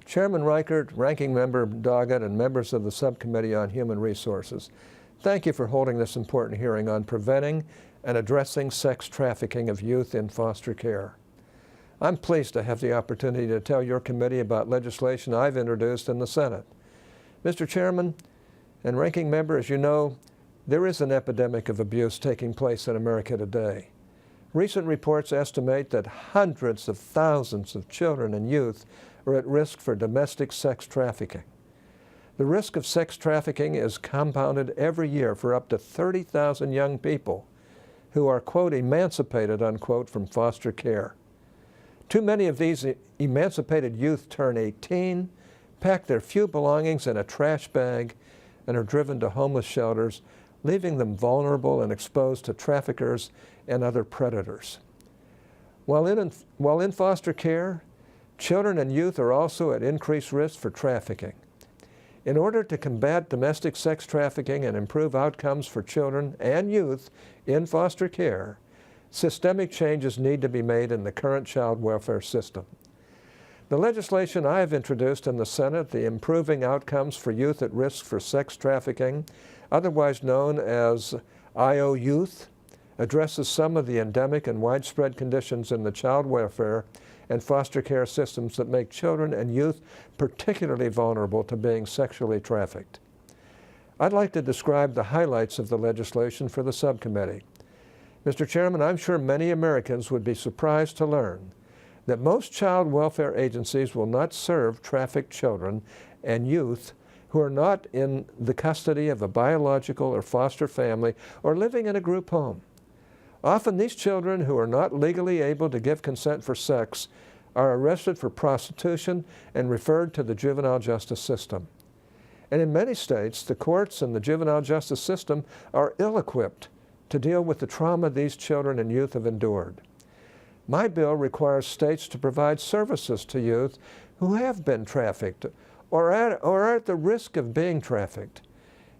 Chairman Reichert, Ranking Member Doggett, and members of the Subcommittee on Human Resources, thank you for holding this important hearing on preventing and addressing sex trafficking of youth in foster care. I'm pleased to have the opportunity to tell your committee about legislation I've introduced in the Senate. Mr. Chairman and Ranking Member, as you know, there is an epidemic of abuse taking place in America today. Recent reports estimate that hundreds of thousands of children and youth are at risk for domestic sex trafficking. The risk of sex trafficking is compounded every year for up to 30,000 young people who are, quote, emancipated, unquote, from foster care. Too many of these emancipated youth turn 18, pack their few belongings in a trash bag, and are driven to homeless shelters, leaving them vulnerable and exposed to traffickers and other predators. While in foster care, children and youth are also at increased risk for trafficking. In order to combat domestic sex trafficking and improve outcomes for children and youth in foster care, systemic changes need to be made in the current child welfare system. The legislation I have introduced in the Senate, the Improving Outcomes for Youth at Risk for Sex Trafficking, otherwise known as IO Youth, addresses some of the endemic and widespread conditions in the child welfare and foster care systems that make children and youth particularly vulnerable to being sexually trafficked. I'd like to describe the highlights of the legislation for the subcommittee. Mr. Chairman, I'm sure many Americans would be surprised to learn that most child welfare agencies will not serve trafficked children and youth who are not in the custody of a biological or foster family or living in a group home. Often these children who are not legally able to give consent for sex are arrested for prostitution and referred to the juvenile justice system. And in many states, the courts and the juvenile justice system are ill-equipped to deal with the trauma these children and youth have endured. My bill requires states to provide services to youth who have been trafficked or are at the risk of being trafficked.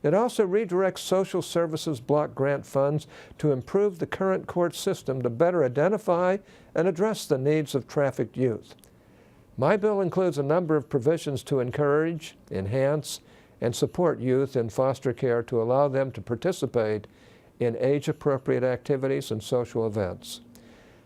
It also redirects social services block grant funds to improve the current court system to better identify and address the needs of trafficked youth. My bill includes a number of provisions to encourage, enhance, and support youth in foster care to allow them to participate in age-appropriate activities and social events.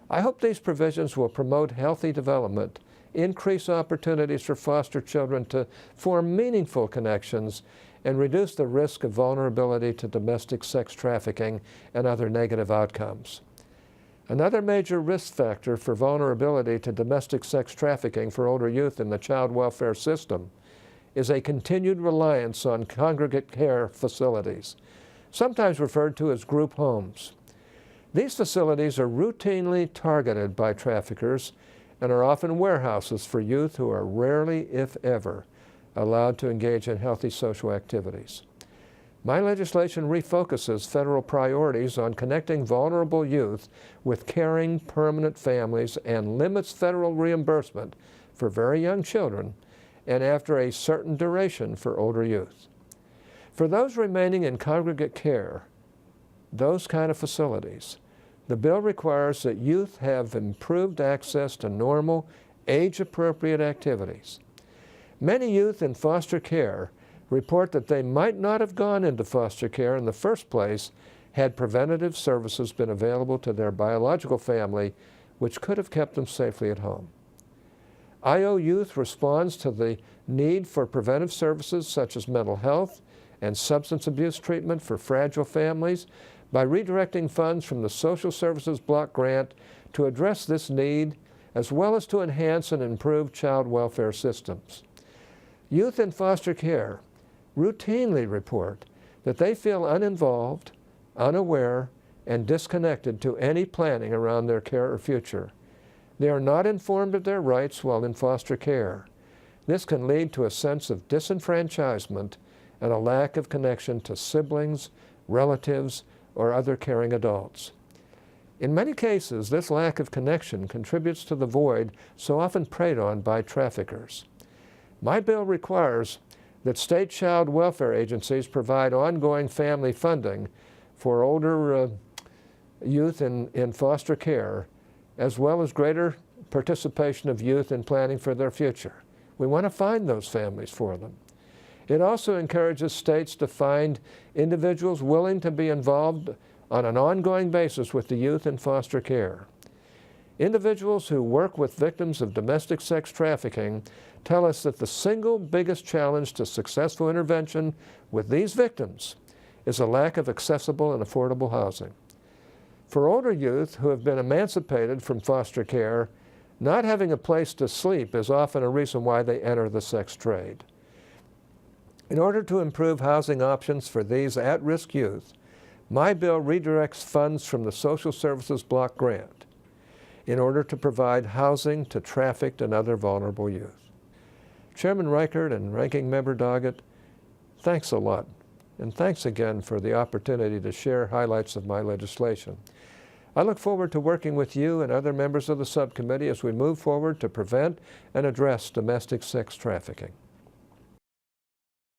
I hope these provisions will promote healthy development, increase opportunities for foster children to form meaningful connections, and reduce the risk of vulnerability to domestic sex trafficking and other negative outcomes. Another major risk factor for vulnerability to domestic sex trafficking for older youth in the child welfare system is a continued reliance on congregate care facilities, sometimes referred to as group homes. These facilities are routinely targeted by traffickers and are often warehouses for youth who are rarely, if ever, allowed to engage in healthy social activities. My legislation refocuses federal priorities on connecting vulnerable youth with caring permanent families and limits federal reimbursement for very young children and after a certain duration for older youth. For those remaining in congregate care, those kind of facilities, the bill requires that youth have improved access to normal, age-appropriate activities. Many youth in foster care report that they might not have gone into foster care in the first place had preventative services been available to their biological family, which could have kept them safely at home. IO Youth responds to the need for preventive services such as mental health and substance abuse treatment for fragile families by redirecting funds from the Social Services Block Grant to address this need, as well as to enhance and improve child welfare systems. Youth in foster care routinely report that they feel uninvolved, unaware, and disconnected to any planning around their care or future. They are not informed of their rights while in foster care. This can lead to a sense of disenfranchisement and a lack of connection to siblings, relatives, or other caring adults. In many cases, this lack of connection contributes to the void so often preyed on by traffickers. My bill requires that state child welfare agencies provide ongoing family funding for older youth in foster care, as well as greater participation of youth in planning for their future. We want to find those families for them. It also encourages states to find individuals willing to be involved on an ongoing basis with the youth in foster care. Individuals who work with victims of domestic sex trafficking tell us that the single biggest challenge to successful intervention with these victims is a lack of accessible and affordable housing. For older youth who have been emancipated from foster care, not having a place to sleep is often a reason why they enter the sex trade. In order to improve housing options for these at-risk youth, my bill redirects funds from the Social Services Block Grant in order to provide housing to trafficked and other vulnerable youth. Chairman Reichert and Ranking Member Doggett, thanks a lot. And thanks again for the opportunity to share highlights of my legislation. I look forward to working with you and other members of the subcommittee as we move forward to prevent and address domestic sex trafficking.